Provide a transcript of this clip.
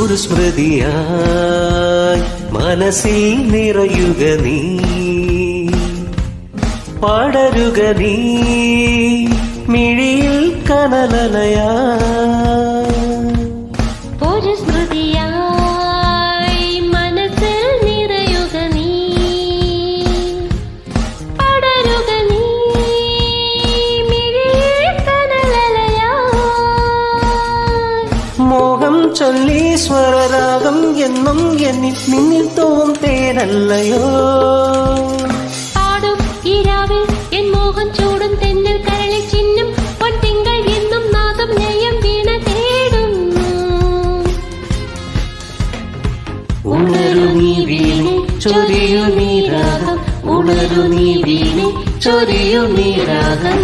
ഒരു സ്മൃതിയായി മനസ്സിൽ നിറയുക നീ, പടരുക നീ മിഴിയിൽ കനലലയാ. ഒരു സ്മൃതിയായി മനസ്സിൽ നിറയുക നീ, പടരുക നീ മിഴിയിൽ കനലലയാ. മോഹം ചൊല്ലി സ്വരരാഗം എന്നും എന്നിൽ നിന്നിൽ തോന്നും തേനല്ലയോ. പാടും ഈരാവിൽ എൻ മോഹം ചൂടും തെന്നിൽ കരളിൽ ചിന്നും പൊൻതിങ്കൾ എന്നും നാദം ലയം വീണ തേടുന്നു. ഉണരു നീ വീണു ചൊരിയു നീ രാഗം, ഉണരു നീ വീണു ചൊരിയു നീ രാഗം.